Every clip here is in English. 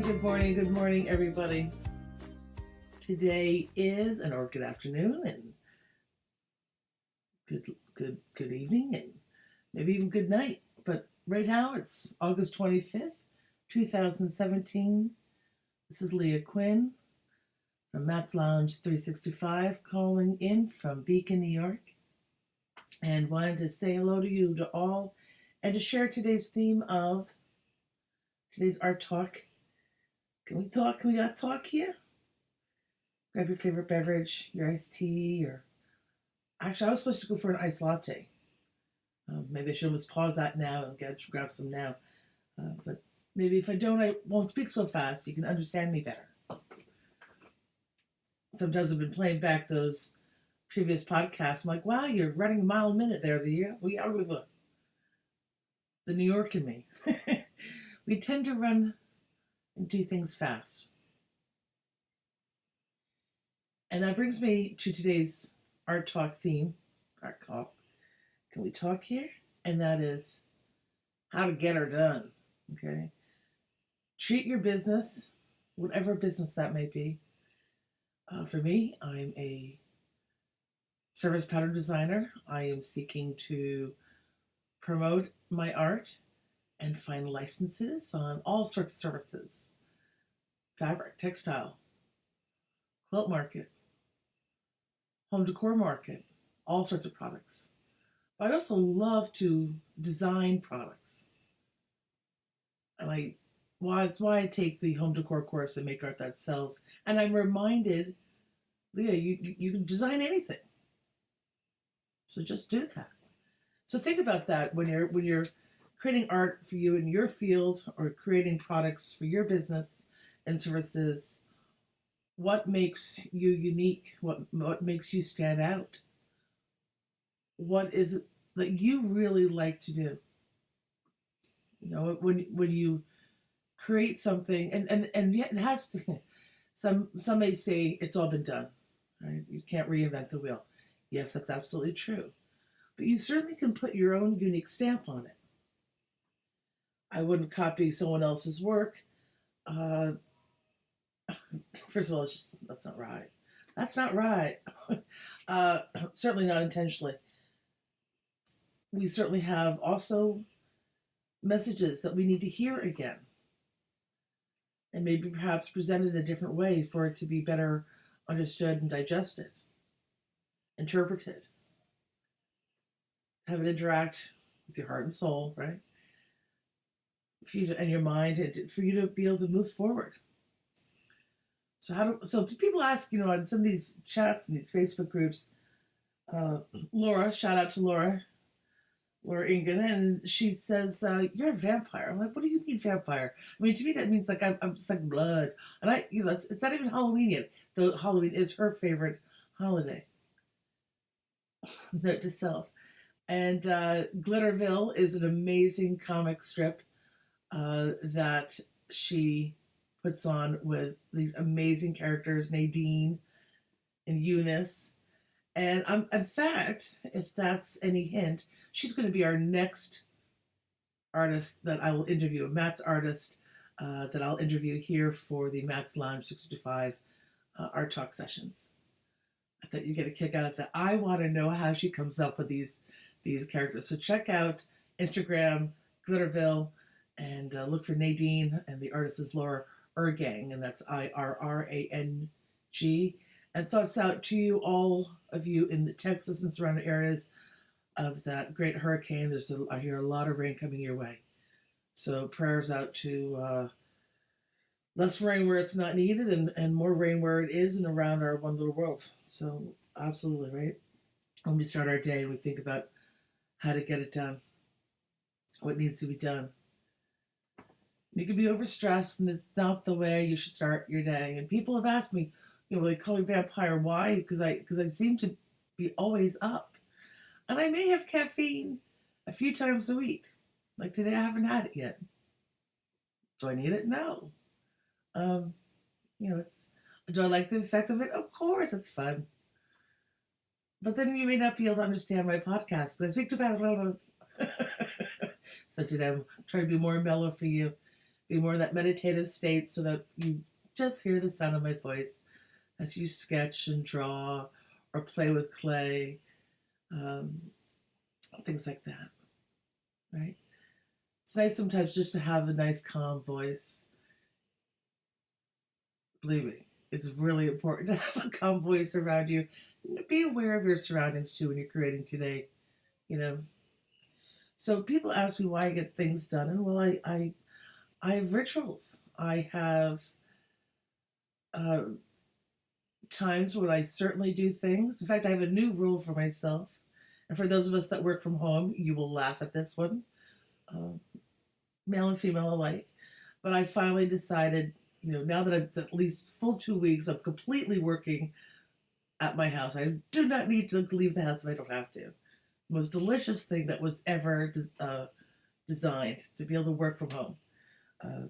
good morning, everybody. Today is, or good afternoon, and good evening, and maybe even good night. But right now it's August 25th, 2017. This is Leah Quinn from Matt's Lounge 365 calling in from Beacon, New York, and wanted to say hello to you to all and to share today's theme of today's art talk. Can we talk? Can we got talk here? Grab your favorite beverage, your iced tea, or actually, I was supposed to go for an iced latte. Maybe I should almost pause that now and grab some now. But maybe if I don't, I won't speak so fast. You can understand me better. Sometimes I've been playing back those previous podcasts. I'm like, wow, you're running a mile a minute there. The New York in me. We tend to run and do things fast. And that brings me to today's art talk theme, art call. Can we talk here? And that is how to get her done, okay? Treat your business, whatever business that may be. For me, I'm a service pattern designer. I am seeking to promote my art and find licenses on all sorts of services. Fabric, textile, quilt market, home decor market, all sorts of products. But I also love to design products. And it's why I take the home decor course and make art that sells. And I'm reminded, Leah, you can design anything. So just do that. So think about that when you're creating art for you in your field or creating products for your business and services. What makes you unique? What makes you stand out? What is it that you really like to do? You know, when you create something, and yet it has to, some may say it's all been done, right? You can't reinvent the wheel. Yes, that's absolutely true. But you certainly can put your own unique stamp on it. I wouldn't copy someone else's work. First of all, that's not right. That's not right. Certainly not intentionally. We certainly have also messages that we need to hear again. And maybe perhaps presented a different way for it to be better understood and digested, interpreted. Have it interact with your heart and soul, right? For you and your mind, and for you to be able to move forward. So people ask, on some of these chats and these Facebook groups, Laura, shout out to Laura Ingen, and she says, you're a vampire. I'm like, what do you mean vampire? I mean, to me that means like I'm just like blood. And it's not even Halloween yet, though Halloween is her favorite holiday. Note to self. And Glitterville is an amazing comic strip that she puts on with these amazing characters, Nadine and Eunice. And in fact, if that's any hint, she's going to be our next artist that I will interview, Matt's artist that I'll interview here for the Matt's Lounge 655 art talk sessions. I thought you'd get a kick out of that. I want to know how she comes up with these characters. So check out Instagram, Glitterville, and look for Nadine, and the artist is Laura Irrgang, and that's Irrang. And thoughts out to you, all of you in the Texas and surrounding areas of that great hurricane. I hear a lot of rain coming your way. So prayers out to less rain where it's not needed and more rain where it is and around our one little world. So absolutely, right? When we start our day, we think about how to get it done, what needs to be done. You can be overstressed, and it's not the way you should start your day. And people have asked me, they call me vampire. Why? Because I seem to be always up. And I may have caffeine a few times a week. Like today, I haven't had it yet. Do I need it? No. Do I like the effect of it? Of course, it's fun. But then you may not be able to understand my podcast because I speak about it. So today I'm trying to be more mellow for you be more in that meditative state so that you just hear the sound of my voice as you sketch and draw or play with clay, um, things like that, right? It's nice sometimes just to have a nice, calm voice. Believe me, it's really important to have a calm voice around you. Be aware of your surroundings too when you're creating today, you know. So people ask me why I get things done, and well, I have rituals. I have uh, times when I certainly do things. In fact, I have a new rule for myself, and for those of us that work from home, you will laugh at this one, uh, male and female alike. But I finally decided, now that I've at least full 2 weeks of completely working at my house, I do not need to leave the house if I don't have to. The most delicious thing that was ever designed to be able to work from home. Uh,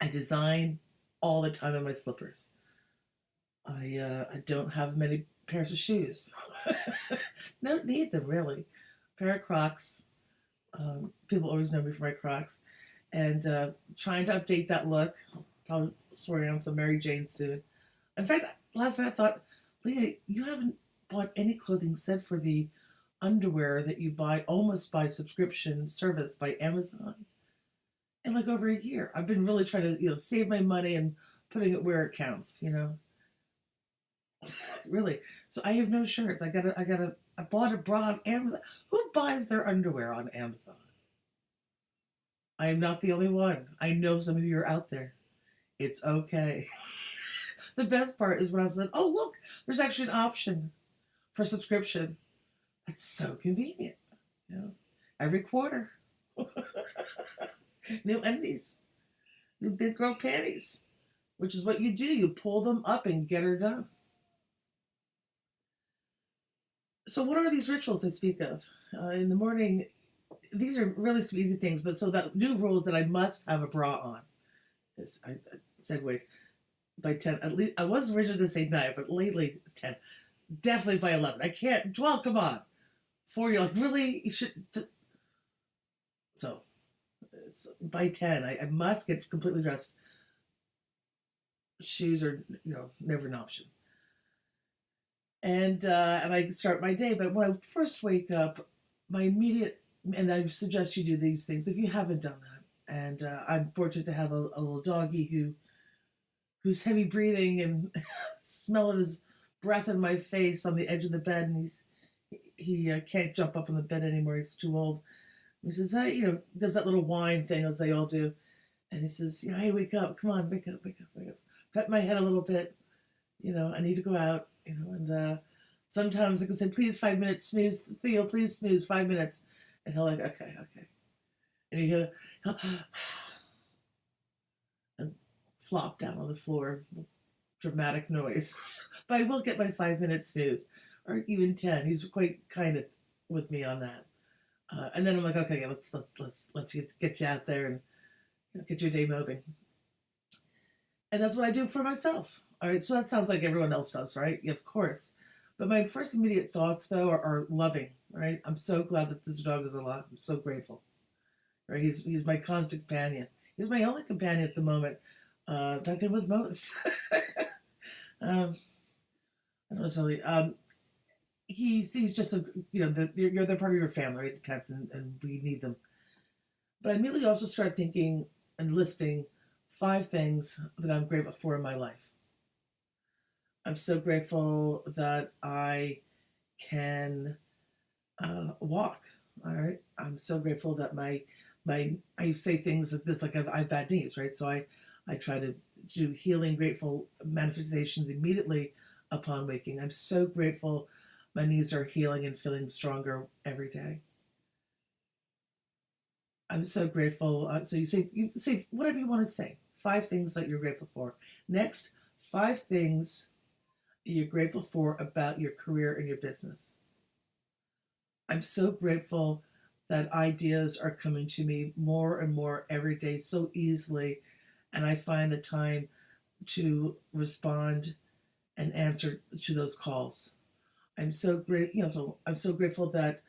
I design all the time in my slippers. I don't have many pairs of shoes. Don't need them really. A pair of Crocs. People always know me for my Crocs, and trying to update that look. I'll probably swear on some Mary Jane soon. In fact, last night I thought, Leah, you haven't bought any clothing except for the underwear that you buy almost by subscription service by Amazon in like over a year. I've been really trying to, save my money and putting it where it counts. Really. So I have no shirts. I bought a bra on Amazon. Who buys their underwear on Amazon? I am not the only one. I know some of you are out there. It's okay. The best part is when I was like, oh, look, there's actually an option for subscription. That's so convenient. Every quarter. New undies. New big girl panties. Which is what you do. You pull them up and get her done. So what are these rituals I speak of? In the morning, these are really some easy things, but so that new rule is that I must have a bra on. I segued by 10. At least I was originally going to say 9, but lately 10. Definitely by 11. I can't. 12, come on. 4, you're like, really? You should. So it's by 10, I must get completely dressed. Shoes are, never an option. And I start my day. But when I first wake up, my immediate, and I suggest you do these things if you haven't done that. And I'm fortunate to have a little doggy who's heavy breathing and smell of his breath in my face on the edge of the bed, and he can't jump up on the bed anymore. He's too old. He says, hey, does that little whine thing as they all do, and he says, hey, wake up, come on, wake up, wake up, wake up. Pet my head a little bit, I need to go out, and sometimes I can say, please, 5 minutes, snooze, Theo, please snooze, 5 minutes, and he'll like, okay, and he'll and flop down on the floor, dramatic noise. But I will get my 5 minute snooze, or even 10. He's quite kind of with me on that. And then I'm like, okay, let's get you out there and get your day moving. And that's what I do for myself. All right, so that sounds like everyone else does, right? Yeah, of course. But my first immediate thoughts, though, are loving, right? I'm so glad that this dog is alive. I'm so grateful. Right? He's my constant companion. He's my only companion at the moment. That I've been with most. I don't necessarily. He's just they're part of your family, right? The pets, and we need them. But I immediately also start thinking and listing 5 things that I'm grateful for in my life. I'm so grateful that I can walk. All right, I'm so grateful that my I say things like this, like I have bad knees, right? So I try to do healing, grateful manifestations immediately upon waking. I'm so grateful my knees are healing and feeling stronger every day. I'm so grateful. So you say whatever you want to say. 5 things that you're grateful for. Next, 5 things you're grateful for about your career and your business. I'm so grateful that ideas are coming to me more and more every day so easily, and I find the time to respond and answer to those calls. I'm so so I'm so grateful that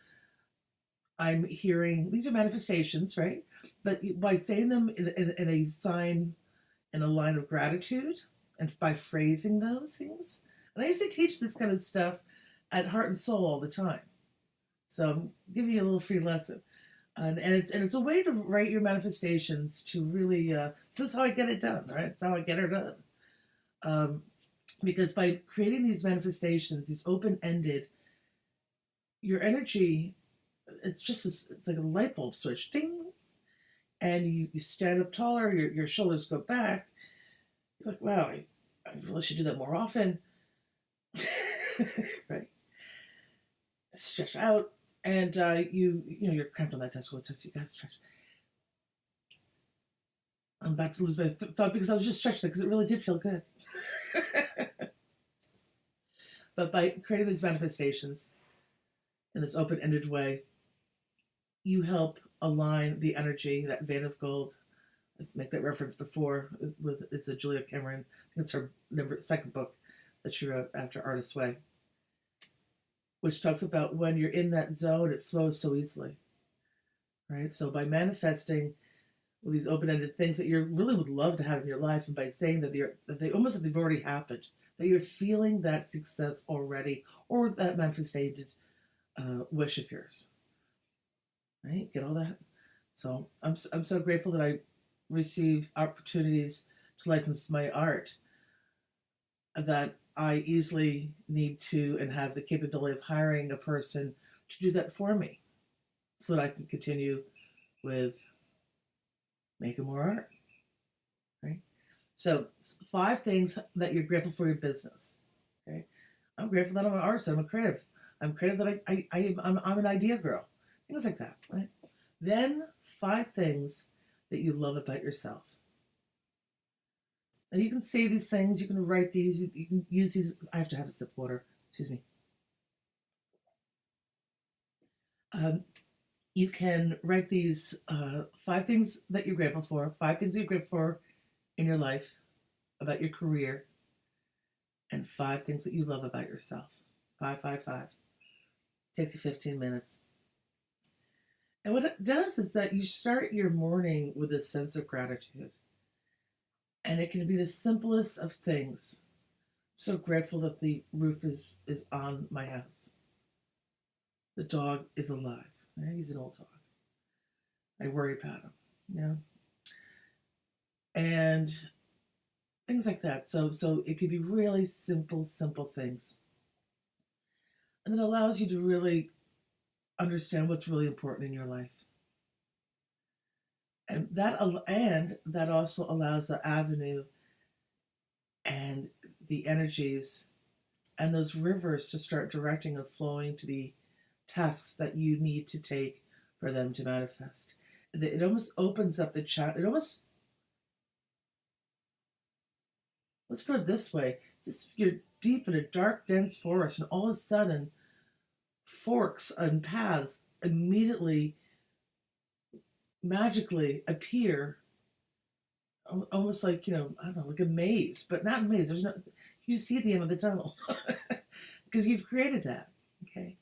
I'm hearing, these are manifestations, right? But by saying them in a sign, in a line of gratitude, and by phrasing those things, and I used to teach this kind of stuff at Heart and Soul all the time. So I'm giving you a little free lesson. And it's a way to write your manifestations to really this is how I get it done, right? It's how I get her done. Um, because by creating these manifestations, these open-ended, your energy, it's like a light bulb switch, ding, and you stand up taller, your shoulders go back. You're like, wow, I really should do that more often. Right? Stretch out, and you're cramped on that desk all the time, so you gotta stretch. I'm about to lose my thought because I was just stretching it because it really did feel good. But by creating these manifestations in this open-ended way, you help align the energy, that vein of gold. I make that reference before with it's a Julia Cameron. I think it's her second book that she wrote after Artist's Way, which talks about when you're in that zone, it flows so easily, right? So by manifesting with these open-ended things that you really would love to have in your life, and by saying that they almost like they've already happened, that you're feeling that success already, or that manifested wish of yours, right? Get all that. So I'm so grateful that I receive opportunities to license my art, that I easily need to and have the capability of hiring a person to do that for me, so that I can continue with making more art, right? So 5 things that you're grateful for your business. Okay, I'm grateful that I'm an artist. I'm a creative. I'm creative that I'm an idea girl. Things like that, right? Then 5 things that you love about yourself. And you can say these things. You can write these. You can use these. I have to have a sip of water. Excuse me. Um, you can write these 5 things that you're grateful for. 5 things you're grateful for in your life, about your career, and 5 things that you love about yourself. 5, 5, 5. Takes you 15 minutes. And what it does is that you start your morning with a sense of gratitude. And it can be the simplest of things. I'm so grateful that the roof is on my house. The dog is alive. Right? He's an old dog. I worry about him. Yeah. And things like that. So it can be really simple things. And it allows you to really understand what's really important in your life. And that also allows the avenue and the energies and those rivers to start directing and flowing to the tasks that you need to take for them to manifest. It almost opens up the chat. Let's put it this way. It's just you're deep in a dark, dense forest, and all of a sudden, forks and paths immediately, magically appear, almost like, I don't know, like a maze, but not a maze. There's no, you see the end of the tunnel because you've created that, okay?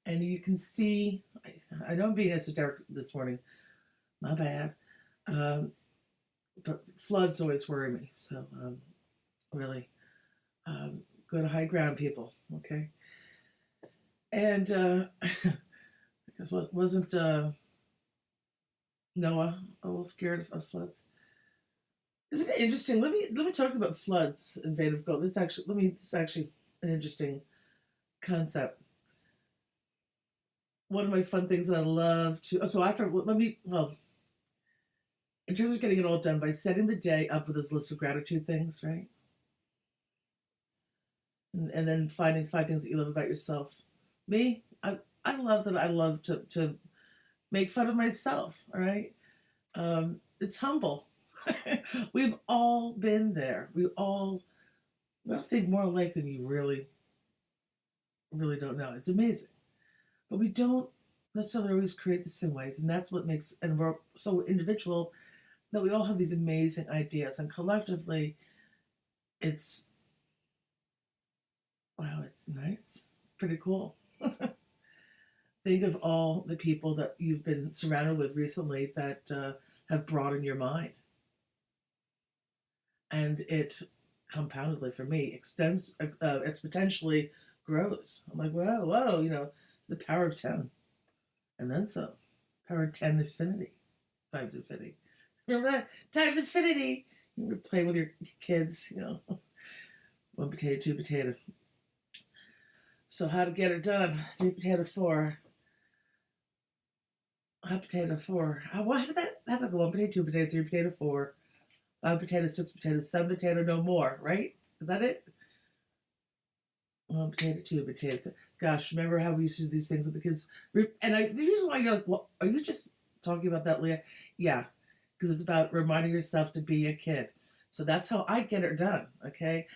And you can see, I know I'm being esoteric this morning, my bad, but floods always worry me, so really go to high ground, people, okay? And I guess wasn't Noah a little scared of floods? Isn't it interesting? Let me talk about floods in Vein of Gold. This is actually an interesting concept. One of my fun things that I love to so after let me well in terms of getting it all done, by setting the day up with this list of gratitude things, right? And then finding 5 things that you love about yourself. Me, I love that I love to make fun of myself, all right? It's humble. We've all been there. We all think more alike than you really don't know. It's amazing. But we don't necessarily always create the same ways. And that's what makes, and we're so individual that we all have these amazing ideas. And collectively, it's, wow, it's nice. It's pretty cool. think of all the people that you've been surrounded with recently that have broadened your mind. And it compoundedly for me extends, exponentially grows. I'm like, whoa, whoa, the power of 10. And then some. Power of 10 infinity times infinity. Remember that? Times infinity. You were playing with your kids. One potato, two potato. So how to get it done? Three potato, four. Hot potato, four. How did that have to go? One potato, two potato, three potato, four. Five potato, six potato, seven potato, no more, right? Is that it? One potato, two potato. Gosh, remember how we used to do these things with the kids? And the reason why you're like, well, are you just talking about that, Leah? Yeah, because it's about reminding yourself to be a kid. So that's how I get it done, okay?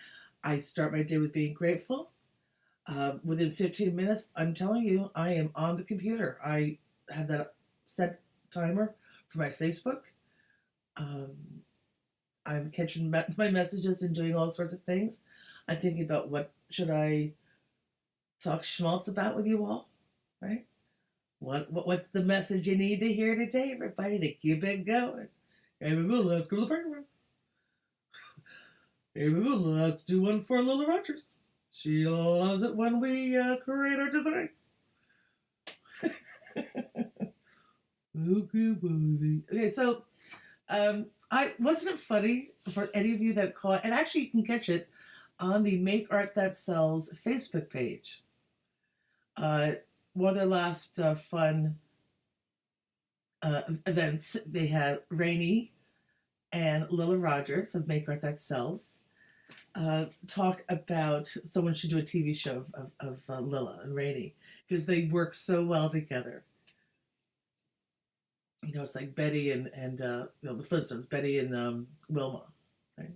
I start my day with being grateful. Within 15 minutes, I'm telling you, I am on the computer. I have that set timer for my Facebook. Um, I'm catching my messages and doing all sorts of things. I'm thinking about what should I talk schmaltz about with you all, right? What's the message you need to hear today, everybody, to keep it going? Hey, let's go to the break room. Hey, let's do one for Lily Rogers. She loves it when we create our designs. Okay, so I wasn't it funny for any of you that caught, and actually you can catch it on the Make Art That Sells Facebook page. One of their last fun events, they had Rainey and Lila Rogers of Make Art That Sells talk about someone should do a TV show of Lila and Rainey because they work so well together. It's like Betty and the Flintstones, Betty and Wilma, right?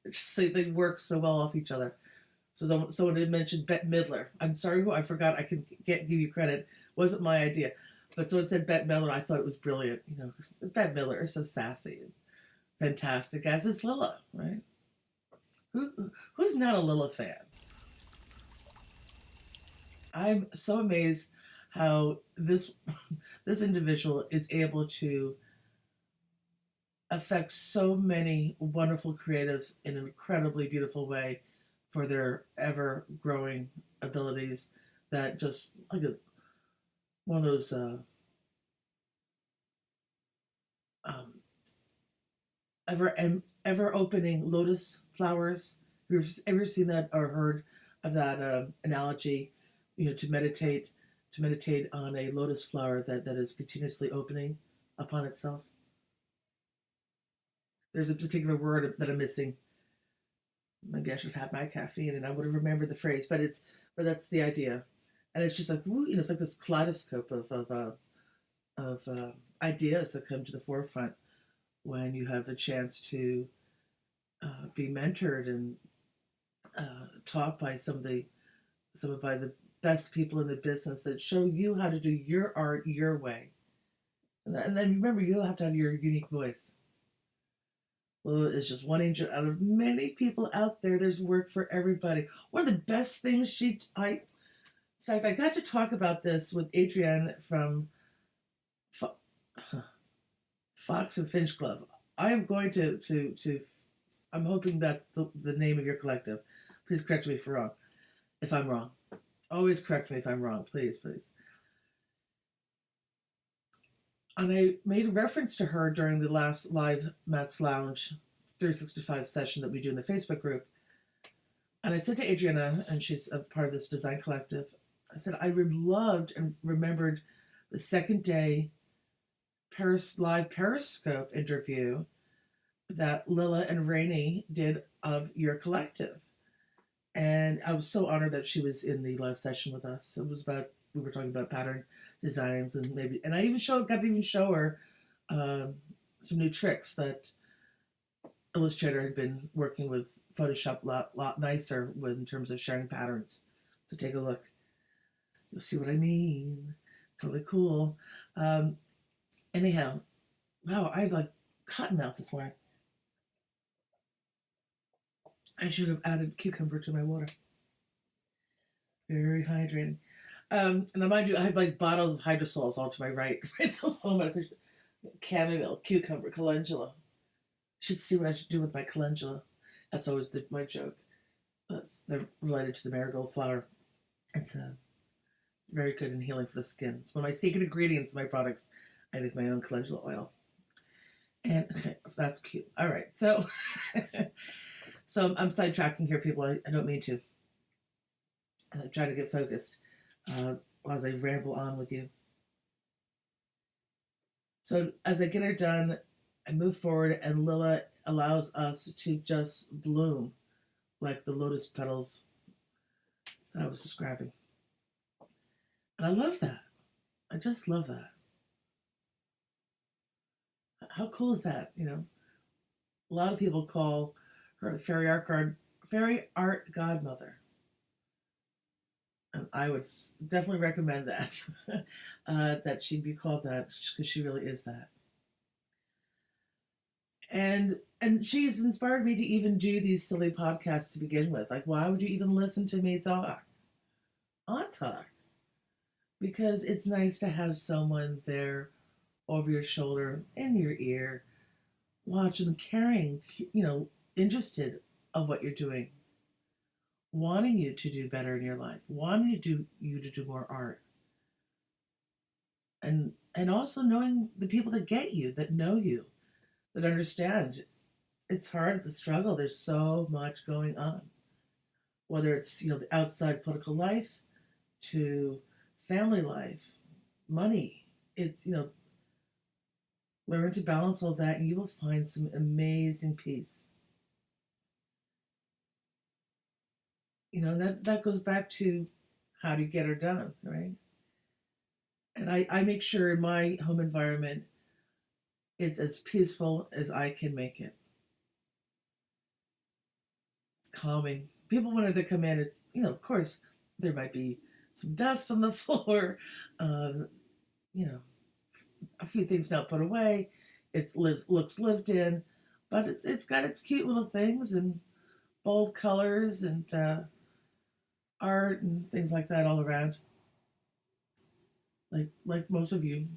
It's just they work so well off each other. So someone had mentioned Bette Midler. I'm sorry, I forgot. I can give you credit. It wasn't my idea, but someone said Bette Midler. I thought it was brilliant. Bette Midler is so sassy and fantastic, as is Lila, right? Who's not a Lila fan? I'm so amazed how this individual is able to affect so many wonderful creatives in an incredibly beautiful way for their ever growing abilities. That just like one of those um, ever opening lotus flowers. Have you ever seen that or heard of that analogy? To meditate on a lotus flower that is continuously opening upon itself. There's a particular word that I'm missing. Maybe I should have had my caffeine and I would have remembered the phrase, but that's the idea. And it's just like it's like this kaleidoscope of ideas that come to the forefront when you have the chance to be mentored and taught by by the best people in the business that show you how to do your art your way. And then remember, you have to have your unique voice. Well, it's just one angel out of many people out there. There's work for everybody. One of the best things in fact, I got to talk about this with Adrienne from Fox and Finch Club. I am going to I'm hoping that the name of your collective. Please correct me if I'm wrong. Always correct me if I'm wrong, please. And I made reference to her during the last live Matt's Lounge 365 session that we do in the Facebook group. And I said to Adriana, and she's a part of this design collective, I said, I loved and remembered the second day live Periscope interview that Lila and Rainey did of your collective. And I was so honored that she was in the live session with us. We were talking about pattern designs and I even got to show her some new tricks that Illustrator had been working with Photoshop a lot nicer in terms of sharing patterns. So take a look. You'll see what I mean. Totally cool. Anyhow, wow, I have like cotton mouth this morning. I should have added cucumber to my water. Very hydrating. And mind you, I have like bottles of hydrosols all to my right. Right at the moment. Chamomile, cucumber, calendula. Should see what I should do with my calendula. That's always my joke. They're related to the marigold flower. It's very good and healing for the skin. It's one of my secret ingredients in my products. I make my own calendula oil. And okay, so that's cute. All right, so so I'm sidetracking here, people. I don't mean to. I'm trying to get focused as I ramble on with you. So as I get her done, I move forward, and Lila allows us to just bloom like the lotus petals that I was describing. And I love that. I just love that. How cool is that? You know, a lot of people call her the fairy art godmother. And I would definitely recommend that, that she be called that, because she really is that. And she's inspired me to even do these silly podcasts to begin with. Like, why would you even listen to me talk? On talk. Because it's nice to have someone there over your shoulder, in your ear, watching, caring, interested of what you're doing, wanting you to do better in your life, wanting you to do more art, and also knowing the people that get you, that know you, that understand. It's hard, it's a struggle. There's so much going on, whether it's the outside political life to family life, money. It's learn to balance all that, and you will find some amazing peace. That goes back to how to get her done, right? And I make sure in my home environment it's as peaceful as I can make it. It's calming. People, when they come in, it's, of course, there might be some dust on the floor, you know, a few things not put away. It looks lived in, but it's got its cute little things and bold colors and art and things like that all around. Like most of you.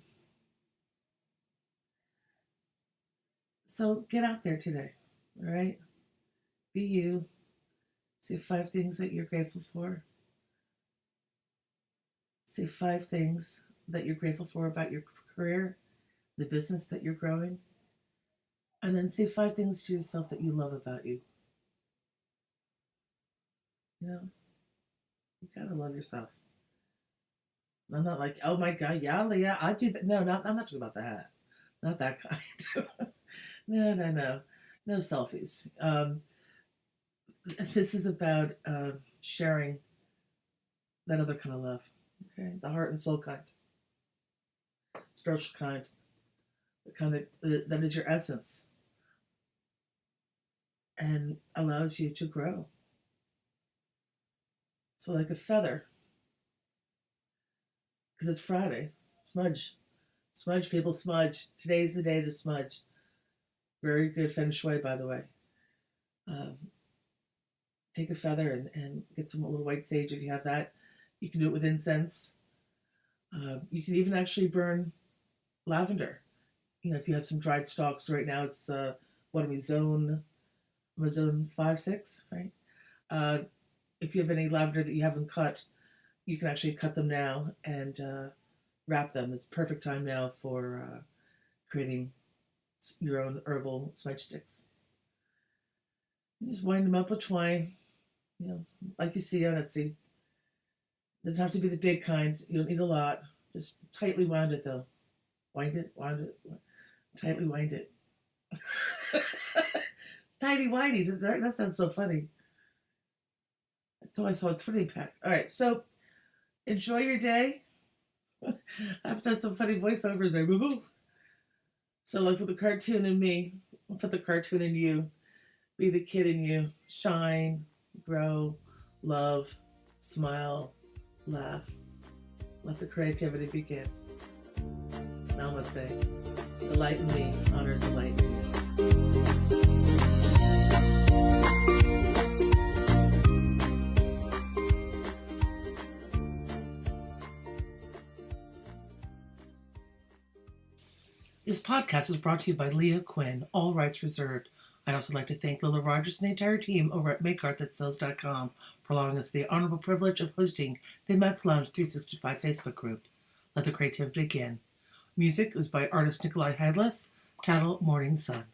So get out there today, all right? Be you. Say 5 things that you're grateful for. Say 5 things that you're grateful for about your career, the business that you're growing. And then say 5 things to yourself that you love about you. You gotta love yourself. I'm not like, oh my God, yeah, Leah, I do that. No, I'm not talking about that. Not that kind. No. No selfies. This is about sharing that other kind of love. Okay? The heart and soul kind. Spiritual kind. The kind that is your essence. And allows you to grow. So like a feather. Because it's Friday. Smudge. Smudge, people, smudge. Today's the day to smudge. Very good feng shui, by the way. Take a feather and get some little white sage if you have that. You can do it with incense. You can even actually burn lavender. If you have some dried stalks right now, it's what are we, zone 5-6, right? If you have any lavender that you haven't cut, you can actually cut them now and wrap them. It's perfect time now for creating your own herbal smudge sticks. You just wind them up with twine, like you see on Etsy. It doesn't have to be the big kind. You don't need a lot. Just tightly wind it, though. Wind it. Tightly wind it. Tighty whities. That sounds so funny. I thought I saw a 20 pack. All right, so enjoy your day. I've done some funny voiceovers there. Boo-boo. So like with the cartoon in me, I'll put the cartoon in you. Be the kid in you. Shine, grow, love, smile, laugh. Let the creativity begin. Namaste. The light in me honors the light in you. This podcast is brought to you by Leah Quinn, all rights reserved. I'd also like to thank Lola Rogers and the entire team over at MakeArt.Sells.com for allowing us the honorable privilege of hosting the Max Lounge 365 Facebook group. Let the creativity begin. Music was by artist Nikolai Headless, title Morning Sun.